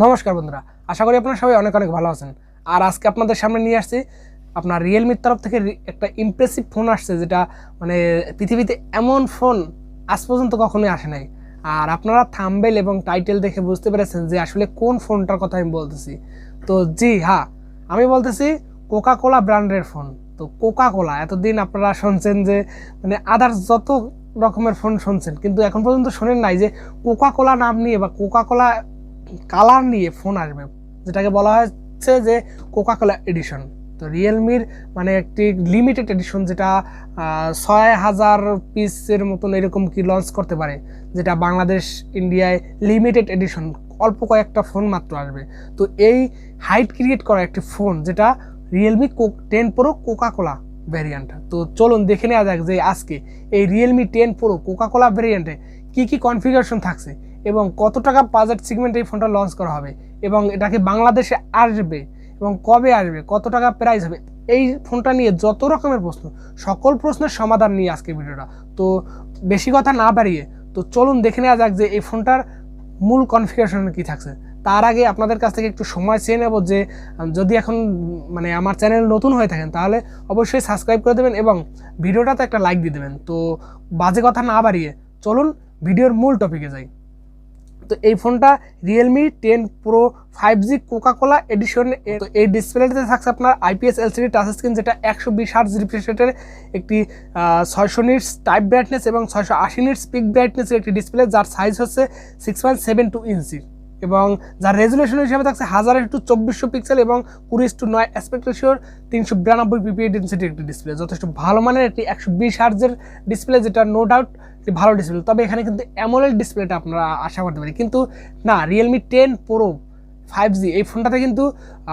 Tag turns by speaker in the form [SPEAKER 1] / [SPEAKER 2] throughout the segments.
[SPEAKER 1] নমস্কার বন্ধুরা, আশা করি আপনারা সবাই অনেক অনেক ভালো আছেন। আর আজকে আপনাদের সামনে নিয়ে আসছি আপনার রিয়েলমির তরফ থেকে একটা ইমপ্রেসিভ ফোন আসছে, যেটা মানে পৃথিবীতে এমন ফোন আজ পর্যন্ত কখনোই আসে নাই। আর আপনারা থাম্বনেল এবং টাইটেল দেখে বুঝতে পেরেছেন যে আসলে কোন ফোনটার কথা আমি বলতেছি। তো জি হ্যাঁ, আমি বলতেছি কোকা কোলা ব্র্যান্ডের ফোন। তো কোকা কোলা এতদিন আপনারা শুনছেন যে মানে আদার্স যত রকমের ফোন শুনছেন, কিন্তু এখন পর্যন্ত শোনেন নাই যে কোকা কোলা নাম নিয়ে বা কোকা কোলা কালার নিয়ে ফোন আসবে, যেটাকে বলা হচ্ছে যে কোকা কোলা এডিশন। তো রিয়েলমির মানে একটি লিমিটেড এডিশন, যেটা ৬,০০০ পিসের মতন এরকম কি লঞ্চ করতে পারে, যেটা বাংলাদেশ ইন্ডিয়ায় লিমিটেড এডিশন, অল্প কয়েকটা ফোন মাত্র আসবে। তো এই হাইট ক্রিয়েট করা একটি ফোন, যেটা Realme 10 pro Coca Cola variant. তো চলুন দেখে নেওয়া যাক যে আজকে এই রিয়েলমি 10 প্রো কোকা কোলা ভ্যারিয়েন্টে কী কী কনফিগারেশন থাকছে এবং কত টাকা বাজেট সেগমেন্টে এই ফোনটা লঞ্চ করা হবে, এবং এটাকে বাংলাদেশে আসবে এবং কবে আসবে, কত টাকা প্রাইস হবে। এই ফোনটা নিয়ে যত রকমের প্রশ্ন, সকল প্রশ্নের সমাধান নিয়ে আজকে ভিডিওটা। তো বেশি কথা না বাড়িয়ে তো চলুন দেখে নেওয়া যাক যে এই ফোনটার মূল কনফিগারেশন কী থাকছে। তার আগে আপনাদের কাছ থেকে একটু সময় চেয়ে নেব যে যদি এখন মানে আমার চ্যানেল নতুন হয়ে থাকেন তাহলে অবশ্যই সাবস্ক্রাইব করে দেবেন এবং ভিডিওটাতে একটা লাইক দিয়ে দেবেন। তো বাজে কথা না বাড়িয়ে চলুন ভিডিওর মূল টপিকে যাই। তো এই ফোনটা Realme 10 pro 5G Coca Cola edition. তো এই ডিসপ্লেতে থাকছে আপনার IPS LCD টাচ স্ক্রিন, যেটা 120 হার্টজ রিফ্রেশ রেটের একটি 600 নিটস টাইপ ব্রাইটনেস এবং 680 নিটস পিক ব্রাইটনেসের একটি ডিসপ্লে, যার সাইজ হচ্ছে 6.72 ইঞ্চি এবং যার রেজুলেশন হিসেবে থাকছে 1000x2400 পিক্সেল এবং 20:9 অ্যাসপেক্ট রেশিওর 392 ppi ডেনসিটির একটি ডিসপ্লে। যথেষ্ট ভালো মানের একটি 120 হার্টজের ডিসপ্লে, যেটা নো ডাউট ভালো ডিসপ্লে। তবে এখানে কিন্তু অ্যামোলেড ডিসপ্লেটা আপনারা আশা করতে পারি, কিন্তু না, রিয়েলমি 10 প্রো 5G এই ফোনটাতে কিন্তু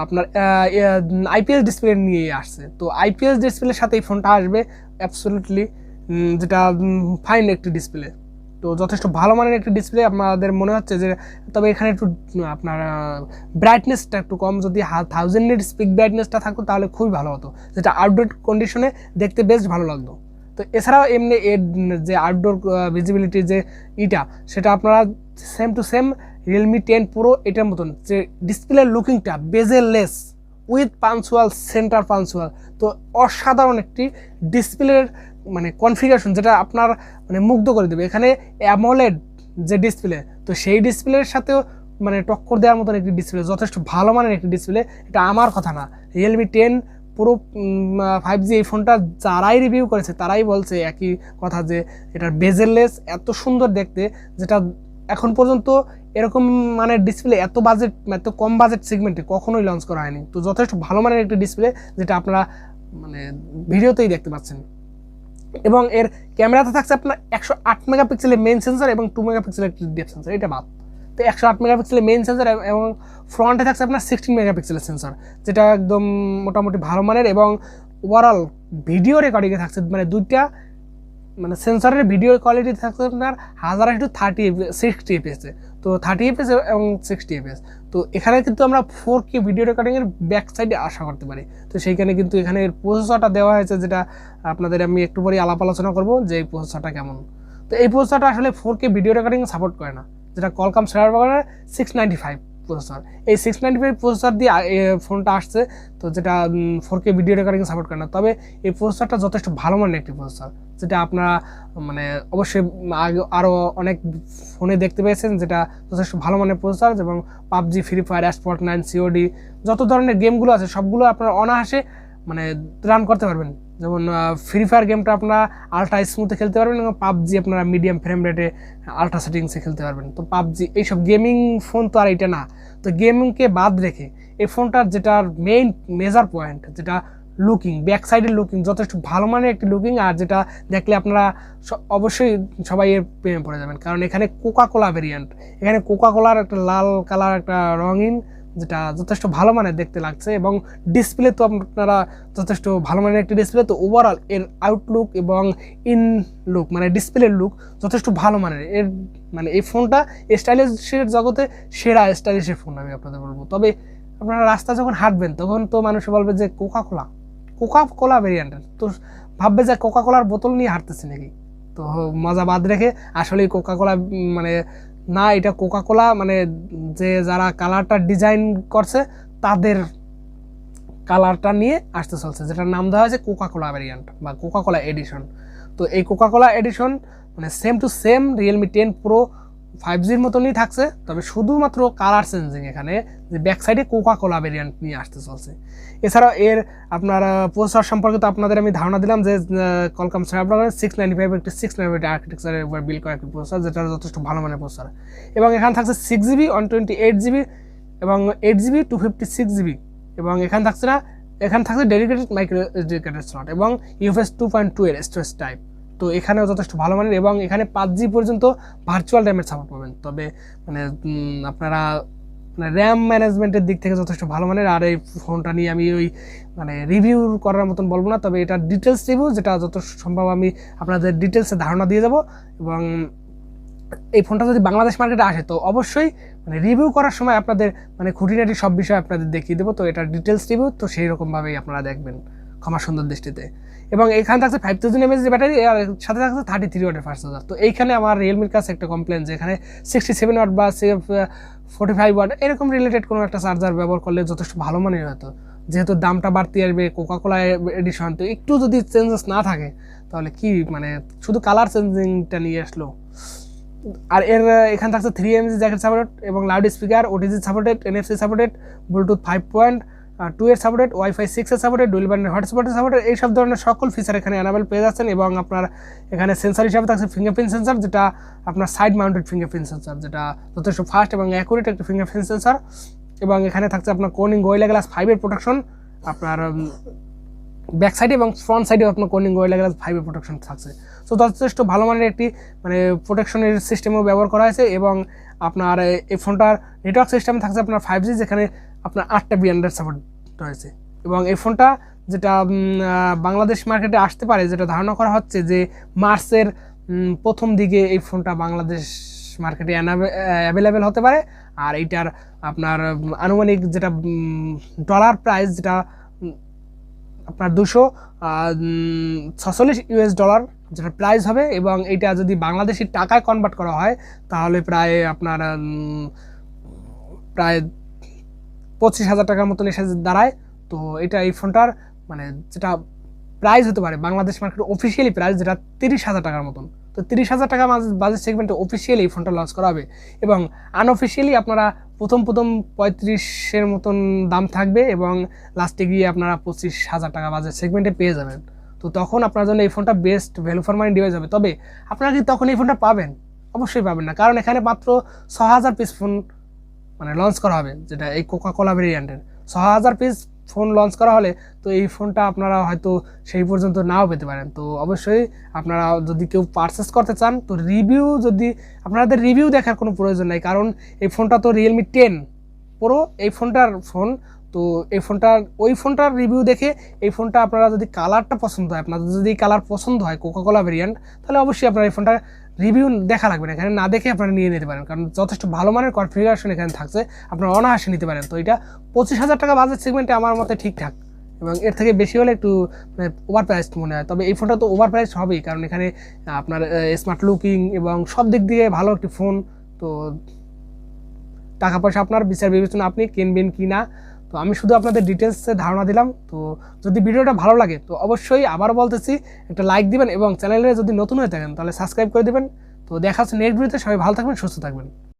[SPEAKER 1] আপনার IPS ডিসপ্লে নিয়ে আসছে। তো IPS ডিসপ্লের সাথে এই ফোনটা আসবে অ্যাবসলিউটলি, যেটা ফাইন একটি ডিসপ্লে। তো যথেষ্ট ভালো মানের একটি ডিসপ্লে আপনাদের মনে হচ্ছে যে, তবে এখানে একটু আপনার ব্রাইটনেসটা একটু কম, যদি 1000 নিটস পিক ব্রাইটনেসটা থাকতো তাহলে খুবই ভালো হতো, যেটা আউটডোর কন্ডিশনে দেখতে বেশ ভালো লাগতো। তো এছাড়াও এমনি এর যে আউটডোর ভিজিবিলিটি যে সেটা আপনারা same to same Realme 10 pro এটার মতন, যে ডিসপ্লের লুকিংটা বেজেল-লেস উইথ পাঞ্চুয়াল সেন্টার পাঞ্চুয়াল। তো অসাধারণ একটি ডিসপ্লের মানে কনফিগারেশন, যেটা আপনার মানে মুগ্ধ করে দেবে। এখানে অ্যামোলেড যে ডিসপ্লে, তো সেই ডিসপ্লের সাথেও মানে টক্কর দেওয়ার মতন একটি ডিসপ্লে, যথেষ্ট ভালো মানের একটি ডিসপ্লে। এটা আমার কথা না, রিয়েলমি 10 প্রো 5G এই ফোনটা যারাই রিভিউ করেছে তারাই বলছে একই কথা, যে এটার বেজেললেস এত সুন্দর দেখতে, যেটা এখন পর্যন্ত এরকম মানে ডিসপ্লে এত কম বাজেট সেগমেন্টে কখনোই লঞ্চ করা হয়নি। তো যথেষ্ট ভালো মানের একটি ডিসপ্লে, যেটা আপনারা মানে ভিডিওতেই দেখতে পাচ্ছেন। এবং এর ক্যামেরাতে থাকছে আপনার 108 মেগাপিক্সেলের মেইন সেন্সর এবং 2 মেগাপিক্সেলের একটি ডেপথ সেন্সর, এটা বাদ। তো 108 মেগাপিক্সেলের মেইন সেন্সর এবং ফ্রন্টে থাকছে আপনার 16 মেগাপিক্সেলের সেন্সর, যেটা একদম মোটামুটি ভালো মানের। এবং ওভারঅল ভিডিও রেকর্ডিংয়ে থাকছে মানে দুইটা মানে সেন্সরের ভিডিও কোয়ালিটি থাকছে আপনার 1000x30 60 fps, তো 30 fps এবং 60 fps। তো এখানে কিন্তু আমরা 4K ভিডিও রেকর্ডিংয়ের ব্যাক সাইডে আশা করতে পারি। তো সেইখানে কিন্তু এখানে প্রসেসরটা দেওয়া হয়েছে, যেটা আপনাদের আমি একটু পরে আলাপ আলোচনা করবো যে এই প্রসেসরটা কেমন। তো এই প্রসেসরটা আসলে 4K ভিডিও রেকর্ডিং সাপোর্ট করে না, যেটা কলকাম স্ন্যাপড্রাগনের 695 প্রসেসর। এই 695 প্রসেসর দিয়ে ফোনটা আসছে, তো যেটা 4K ভিডিও রেকর্ডিং সাপোর্ট করে না। তবে এই প্রসেসরটা যথেষ্ট ভালো মানের একটি প্রসেসর, যেটা আপনারা মানে অবশ্যই আরও অনেক ফোনে দেখতে পেয়েছেন, যেটা যথেষ্ট ভালো মানের প্রসেসর। এবং PUBG, free fire, Sport9, COD যত ধরনের গেমগুলো আছে সবগুলো আপনারা অনায়াসে মানে রান করতে পারবেন। যেমন ফ্রি ফায়ার গেমটা আপনারা আলট্রা স্মুথে খেলতে পারবেন এবং পাবজি আপনারা মিডিয়াম ফ্রেম রেটে আলট্রা সেটিংসে খেলতে পারবেন। তো পাবজি এইসব গেমিং ফোন তো আর এটা না। তো গেমিংকে বাদ রেখে এই ফোনটার যেটার মেইন মেজার পয়েন্ট, যেটা লুকিং, ব্যাক সাইডের লুকিং যথেষ্ট ভালো মানের একটি লুকিং, আর যেটা দেখলে আপনারা অবশ্যই সবাই এর প্রেমে পড়ে যাবেন, কারণ এখানে কোকা কোলা ভেরিয়েন্ট, এখানে কোকা কোলার একটা লাল কালার একটা রঙিন, যেটা যথেষ্ট ভালো মানের দেখতে লাগছে। এবং ডিসপ্লে তো আপনারা যথেষ্ট ভালো মানের একটি ডিসপ্লে। তো ওভারঅল এর আউটলুক এবং ইন লুক মানে ডিসপ্লের লুক যথেষ্ট ভালো মানের। এর মানে এই ফোনটা স্টাইলিশের জগতে সেরা স্টাইলিশের ফোন আমি আপনাদের বলবো। তবে আপনারা রাস্তা যখন হাঁটবেন তখন তো মানুষ বলবে যে কোকা কোলা ভেরিয়েন্টের, তো ভাববে যে কোকা কোলার বোতল নিয়ে হাঁটতেছে নাকি। তো মজা বাদ রেখে আসলে কোকা কোলা মানে না এটা কোকা কোলা মানে যে যারা কালারটা ডিজাইন করছে তাদের কালারটা নিয়ে আসতে চলছে, যেটার নাম দেওয়া হয়েছে কোকা কোলা ভ্যারিয়েন্ট বা কোকা কোলা এডিশন। তো এই কোকা কোলা এডিশন মানে same to same Realme 10 pro 5Gর মতনই থাকছে, তবে শুধুমাত্র কালার চেঞ্জিং এখানে যে ব্যাক সাইডে কোকা কোলা ভ্যারিয়েন্ট নিয়ে আসতে চলছে। এছাড়াও এর আপনার প্রসেসর সম্পর্কে তো আপনাদের আমি ধারণা দিলাম যে কলকাম স্ন্যাপড্রাগন 695 একটি 6 আর্কিটেকচারের উপর বিল্ড করা একটি প্রসেসর, যেটা যথেষ্ট ভালো মানের প্রসেসর। এবং এখানে থাকছে 6GB 128GB এবং 8GB 256GB, এবং এখানে থাকছে ডেডিকেটেড মাইক্রো এসডি কার্ডের স্লট এবং ইউএফএস 2.2 এর স্টোরেজ টাইপ। তো এখানেও যথেষ্ট ভালো মানের, এবং এখানে 5G পর্যন্ত ভার্চুয়াল র্যামের সাপোর্ট পাবেন। তবে মানে আপনারা মানে র্যাম ম্যানেজমেন্টের দিক থেকে যথেষ্ট ভালো মানের। আর এই ফোনটা নিয়ে আমি ওই মানে রিভিউ করার মতন বলবো না, তবে এটা ডিটেলস রিভিউ, যেটা যত সম্ভব আমি আপনাদের ডিটেলসে ধারণা দিয়ে যাব। এবং এই ফোনটা যদি বাংলাদেশ মার্কেটে আসে তো অবশ্যই মানে রিভিউ করার সময় আপনাদের মানে খুঁটিনাটি সব বিষয় আপনাদের দেখিয়ে দেবো। তো এটা ডিটেলস রিভিউ, তো সেই রকমভাবেই আপনারা দেখবেন ক্ষমা সুন্দর দৃষ্টিতে। এবং এখানে থাকছে 5000 mAh ব্যাটারি, আর সাথে থাকছে 33 ওয়াটের ফাস্ট চার্জার। তো এইখানে আমার রিয়েলমির কাছে একটা কমপ্লেন যে এখানে 67 ওয়াট বা 45 ওয়াট এরকম রিলেটেড কোনো একটা চার্জার ব্যবহার করলে যথেষ্ট ভালো মানের হতো। যেহেতু দামটা বাড়তি আসবে, কোকা কোলা এডিশন, তো একটু যদি চেঞ্জেস না থাকে তাহলে কি মানে শুধু কালার চেঞ্জিংটা নিয়ে আসলো। আর এর এখানে থাকছে 3mg জ্যাকেট সাপোর্টেড এবং loud speaker, OTG supported, NFC supported, Bluetooth 5.2 এর সাপোর্টেড, ওয়াইফাই 6 এর সাপোর্টেড, ডুয়াল ব্যান্ড হটস্পটের সাপোর্টেড, এইসব ধরনের সকল ফিচার এখানে অ্যানাবেল পেয়ে যাচ্ছেন। এবং আপনার এখানে সেন্সর হিসাবে থাকছে ফিঙ্গারপ্রিন্ট সেন্সর, যেটা আপনার সাইড মাউন্টেড ফিঙ্গারপ্রিন্ট সেন্সর, যেটা যথেষ্ট ফাস্ট এবং অ্যাকুরেট একটা ফিঙ্গারপ্রিন্ট সেন্সর। এবং এখানে থাকছে আপনার কোর্নিং গোরিলা গ্লাস 5 এর প্রোটেকশন, আপনার ব্যাক সাইডে এবং ফ্রন্ট সাইডেও আপনার কোর্নিং গোরিলা গ্লাস 5 এর প্রোটেকশন থাকছে। সো যথেষ্ট ভালো মানের একটি মানে প্রোটেকশনের সিস্টেমও ব্যবহার করা হয়েছে। এবং আপনার এই ফোনটার নেটওয়ার্ক সিস্টেম থাকছে আপনার 5G, যেখানে আপনার 8টা ব্যান্ডের সাপোর্ট রয়েছে। এবং এই ফোনটা যেটা বাংলাদেশ মার্কেটে আসতে পারে, যেটা ধারণা করা হচ্ছে যে মার্চের প্রথম দিকে এই ফোনটা বাংলাদেশ মার্কেটে অ্যাভেলেবেল হতে পারে। আর এইটার আপনার আনুমানিক যেটা ডলার প্রাইস, যেটা আপনার $246 যেটা প্রাইস হবে। এবং এইটা যদি বাংলাদেশি টাকায় কনভার্ট করা হয় তাহলে প্রায় আপনার প্রায় 25,000 টাকার মতন এসে দাঁড়ায়। তো এটা এই ফোনটার মানে যেটা প্রাইস হতে পারে বাংলাদেশ মার্কেট অফিসিয়ালি প্রাইস, যেটা 30,000 টাকার মতন। তো 30,000 টাকা বাজেট সেগমেন্টে অফিসিয়ালি এই ফোনটা লঞ্চ করা হবে, এবং আনঅফিসিয়ালি আপনারা প্রথম 35,000 মতন দাম থাকবে, এবং লাস্টে গিয়ে আপনারা 25,000 টাকা বাজেট সেগমেন্টে পেয়ে যাবেন। তো তখন আপনার জন্য এই ফোনটা best value for money device হবে। তবে আপনারা কি তখন এই ফোনটা পাবেন? অবশ্যই পাবেন না, কারণ এখানে মাত্র 6,000 পিস ফোন মানে লঞ্চ করা হবে, যেটা এই কোকা কোলা ভেরিয়েন্টের 6,000 পিস ফোন লঞ্চ করা হলে তো এই ফোনটা আপনারা হয়তো সেই পর্যন্ত নাও পেতে পারেন। তো অবশ্যই আপনারা যদি কেউ পারচেস করতে চান তো আপনাদের রিভিউ দেখার কোনো প্রয়োজন নাই, কারণ এই ফোনটা তো রিয়েলমি 10 প্রো এই ফোনটার ফোন। তো এই ফোনটার রিভিউ দেখে এই ফোনটা আপনারা যদি কালারটা পছন্দ হয়, আপনাদের যদি কালার পছন্দ হয় কোকা কোলা ভেরিয়েন্ট, তাহলে অবশ্যই আপনারা এই ফোনটা রিভিউ দেখা লাগবে না, এখানে না দেখে আপনারা নিয়ে নিতে পারেন, কারণ যথেষ্ট ভালো মানের কনফিগারেশন এখানে থাকছে, আপনারা অনায়াসে নিতে পারেন। তো এটা 25,000 টাকা বাজেট সেগমেন্টে আমার মতে ঠিকঠাক, এবং এর থেকে বেশি হলে একটু মানে ওভার প্রাইসড মনে হয়। তবে এই ফোনটা তো ওভার প্রাইস হবেই, কারণ এখানে আপনার স্মার্ট লুকিং এবং সব দিক দিয়ে ভালো একটি ফোন। তো টাকা পয়সা আপনার বিচার বিবেচনা, আপনি কিনবেন কি না। তো আমি শুধু আপনাদের ডিটেলসে ধারণা দিলাম। তো যদি ভিডিওটা ভালো লাগে তো অবশ্যই আবার বলতেছি একটা লাইক দিবেন, এবং চ্যানেলে যদি নতুন হয়ে থাকেন তাহলে সাবস্ক্রাইব করে দিবেন। তো দেখা হচ্ছে নেক্সট ভিডিওতে, সবাই ভালো থাকবেন, সুস্থ থাকবেন।